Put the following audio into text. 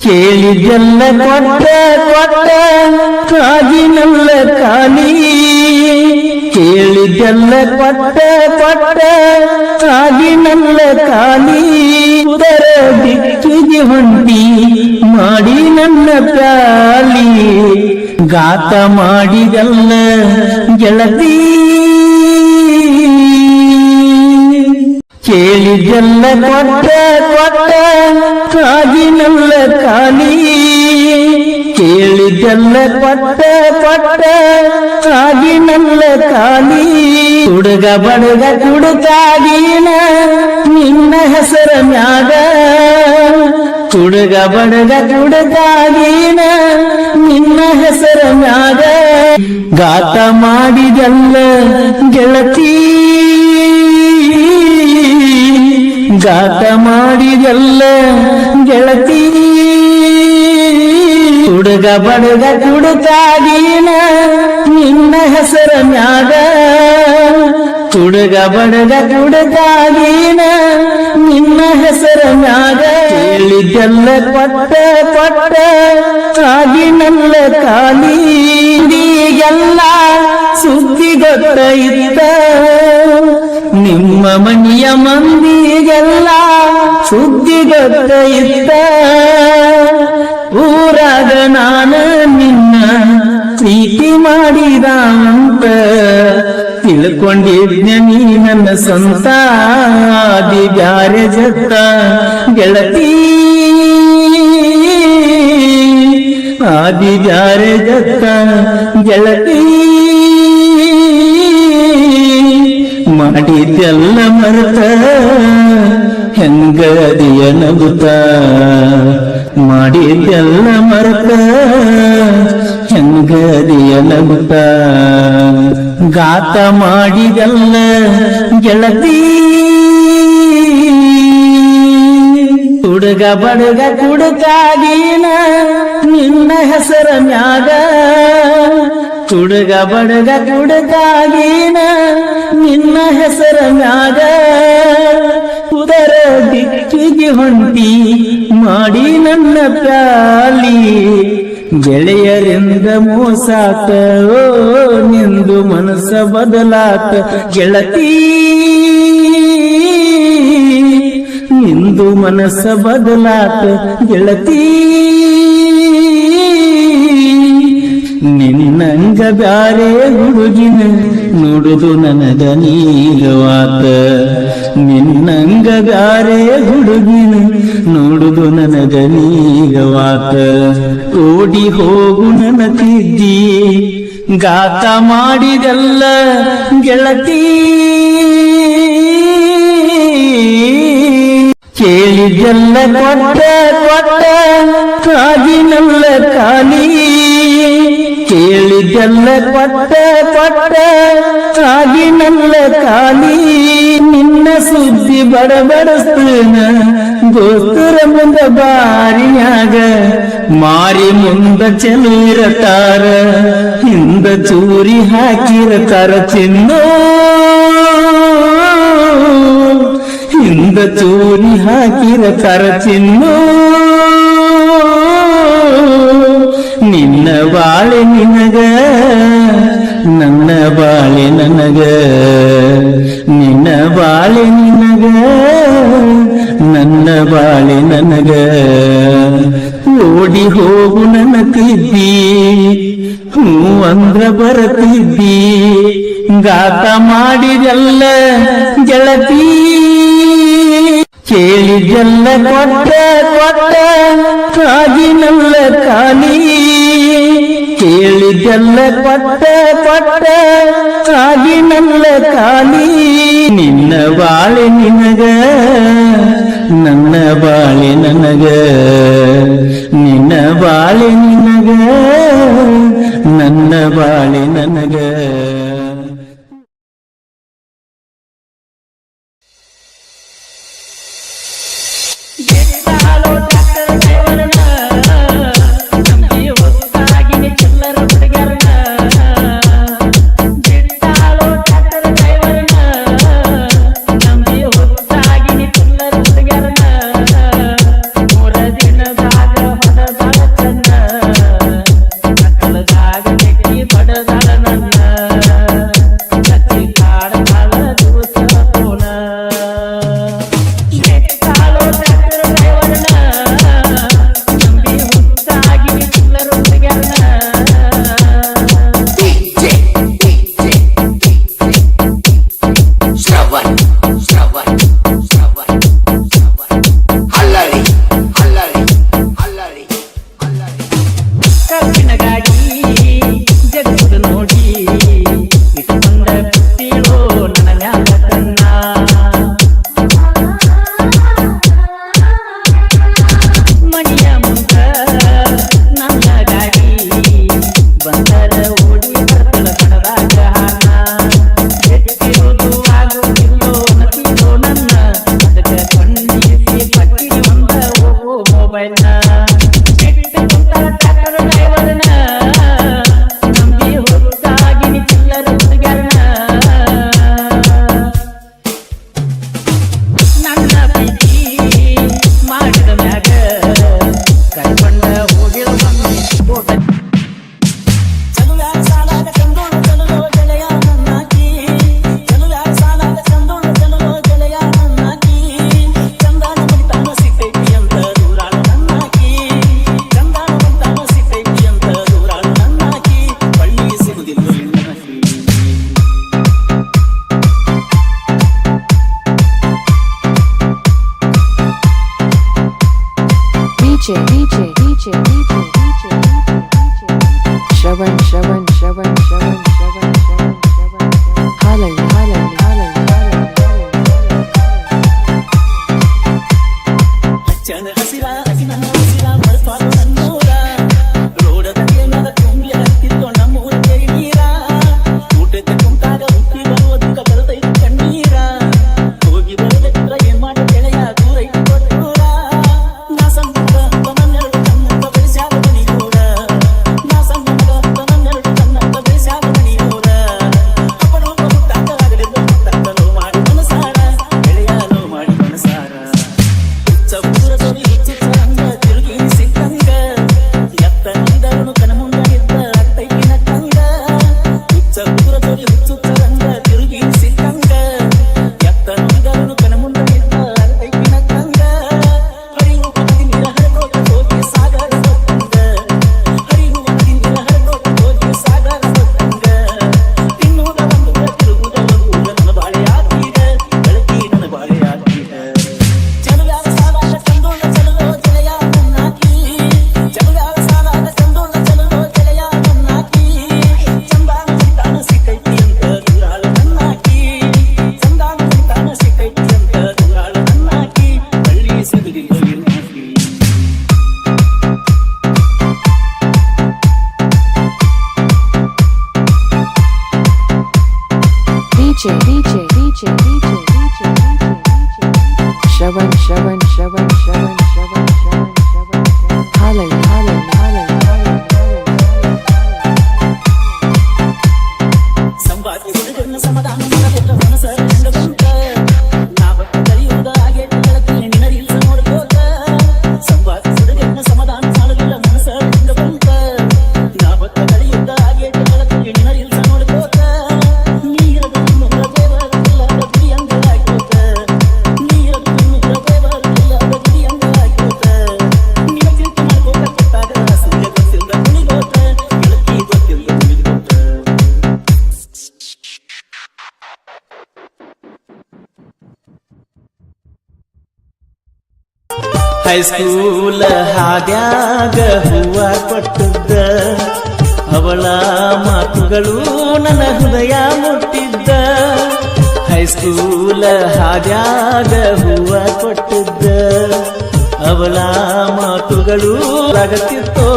ಕೇಳಿದೆಲ್ಲ ಕೊಟ್ಟ ಕೊಟ್ಟ ಕಾದಿನಲ್ಲ ಖಾಲಿ ಕೇಳಿದೆಲ್ಲ ಕೊಟ್ಟ ಕೊಟ್ಟ ಕಾದಿನಲ್ಲ ಖಾಲಿ ಉದರ ದಿಕ್ಕಿಗೆ ಹೊಂಟಿ ಮಾಡಿ ನನ್ನ ಪ್ಯಾಲಿ ಗಾತ ಮಾಡಿದಲ್ಲ ಗೆಳತಿ ಕೇಳಿದೆಲ್ಲ ಕೊಟ್ಟ ಕೊಟ್ಟ ಕಾದಿನಲ್ಲ ಖಾಲಿ ಕೇಳಿದೆಲ್ಲ ಕೊಟ್ಟ ಕೊಟ್ಟ ಕಾದಿನಲ್ಲ ಖಾಲಿ ಹುಡುಗ ಬಡಗ ಕುಡುಕಾಗಿನ ನಿನ್ನ ಹೆಸರ ಮ್ಯಾಗ ಹುಡುಗ ಬಡಗ ಕುಡುಕಾಗಿನ ನಿನ್ನ ಹೆಸರ ಮ್ಯಾಗ ಗಾತ ಮಾಡಿದಲ್ಲ ಗೆಳತಿ ಗಾತ ಮಾಡಿದಲ್ಲ ಗೆಳತಿ ಹುಡುಗ ಬಡಗ ಕುಡುಕಾಗಿನ ನಿನ್ನ ಹೆಸರ ಮ್ಯಾಗ ಹುಡುಗ ಬಡಗ ಕುಡುಕಾಗಿನ ನಿನ್ನ ಹೆಸರ ಮ್ಯಾಗ ಕೇಳಿದೆಲ್ಲ ಕೊಟ್ಟ ಕೊಟ್ಟ ಕಾಗಿನಲ್ಲ ಖಾಲಿ ಈಗೆಲ್ಲ ಸುದ್ದಿ ಗೊತ್ತ ಇತ್ತ ನಿಮ್ಮ ಮನೆಯ ಮಂದಿಗೆಲ್ಲ ಸುದ್ದಿ ಗೊತ್ತ ಇತ್ತ ಊರಾಗ ನಾನ ನಿನ್ನ ಪ್ರೀತಿ ಮಾಡಿದ ಅಂತ ತಿಳ್ಕೊಂಡಿದ್ನ ನೀ ನನ್ನ ಸ್ವಂತ ಆದಿ ಬ್ಯಾರೆ ಜತ್ತ ಗೆಳತಿ ಆದಿ ಬ್ಯಾರೆ ಜತ್ತ ಗೆಳತಿ ಮಾಡಿದ್ದೆಲ್ಲ ಮರೆತ ಹೆಂಗದಿಯ ನಗುತ್ತ ಮಾಡಿದ್ದೆಲ್ಲ ಮರೆತ ಹೆಂಗದಿಯ ನಗುತ್ತ ಗಾತ ಮಾಡಿದೆಲ್ಲ ಗೆಳತಿ ಹುಡುಗ ಬಡಗ ಕುಡುಕಾಗಿನ ನಿನ್ನ ಹೆಸರ ಮ್ಯಾಗ ಹುಡುಗ ಬಡಗ ಕುಡುಕಾಗಿನ ನಿನ್ನ ಹೆಸರ ಮ್ಯಾಗ ಉದರ ದಿಕ್ಕಿಗೆ ಹೊಂಟಿ ಮಾಡಿ ನನ್ನ ಪ್ಯಾಲಿ ಗೆಳೆಯರಿಂದ ಮೋಸಾತ ಓ ನಿಂದು ಮನಸ್ಸ ಬದಲಾತ ಗೆಳತಿ ನಿಂದು ಮನಸ್ಸ ಬದಲಾತ ಗೆಳತಿ ನಿನ್ನಂಗ ಬ್ಯಾರೆ ಹುಡುಗಿನ ನೋಡುದು ನನಗ ನೀಗವಾತ ನಿನ್ನಂಗ ಬ್ಯಾರೆ ಹುಡುಗಿನ ನೋಡುದು ನನಗ ನೀಗವಾತ ಓಡಿ ಹೋಗು ನನ್ನ ತಿದ್ದಿ ಗಾತ ಮಾಡಿದೆಲ್ಲ ಗೆಳತಿ ಕೇಳಿದೆಲ್ಲ ಕೊಟ್ಟ ಕೊಟ್ಟ ಕಾದಿನಲ್ಲ ಖಾಲಿ ಕೇಳಿದೆಲ್ಲ ಕೊಟ್ಟ ಕೊಟ್ಟ ಕಾದಿನಲ್ಲ ಖಾಲಿ ನಿನ್ನ ಸುದ್ದಿ ಬಡಬಡಿಸ್ತನ ದೋಸ್ತರ ಮುಂದ ಬಾರಿಯಾಗ ಮಾರಿ ಮುಂದ ಚೆಲ್ಲಿರತಾರ ಹಿಂದ ಚೂರಿ ಹಾಕಿರತಾರ ಚಿನ್ನ ಹಿಂದ ಚೂರಿ ಹಾಕಿರತಾರ ಚಿನ್ನ ನಿನ್ನ ಬಾಳೆ ನಿನಗ ನನ್ನ ಬಾಳೆ ನನಗ ನಿನ್ನ ಬಾಳೆ ನಿನಗ ನನ್ನ ಬಾಳೆ ನನಗ ಓಡಿ ಹೋಗು ನನ್ನ ತಿದ್ದಿ ಹೂ ಅಂದ್ರ ಬರತಿದ್ದಿ ಗಾತ ಮಾಡಿದೆಲ್ಲ ಗೆಳತಿ ಕೇಳಿದೆಲ್ಲ ಕೊಟ್ಟ ಕೊಟ್ಟ ಕಾದಿನಲ್ಲ ಖಾಲಿ ಕೇಳಿದೆಲ್ಲ ಕೊಟ್ಟ ಕೊಟ್ಟ ಕಾದಿನಲ್ಲ ಖಾಲಿ ನಿನ್ನ ಬಾಳೆ ನಿನಗ ನನ್ನ ಬಾಳೆ ನನಗ ನಿನ್ನ ಬಾಳೆ ನಿನಗ ನನ್ನ ಬಾಳೆ ನನಗ ದಿನದಾಗ ಹೊಡೆದ ಹೈಸ್ಕೂಲ ಹಾದ್ಯಾಗ ಹೂವ ಕೊಟ್ಟಿದ್ದ ಅವಳ ಮಾತುಗಳು ನನ್ನ ಹೃದಯ ಮುಟ್ಟಿದ್ದ. ಹೈಸ್ಕೂಲ ಹಾದ್ಯಾಗ ಹೂವ ಕೊಟ್ಟಿದ್ದ ಅವಳ ಮಾತುಗಳು ಆಗತ್ತಿತ್ತೋ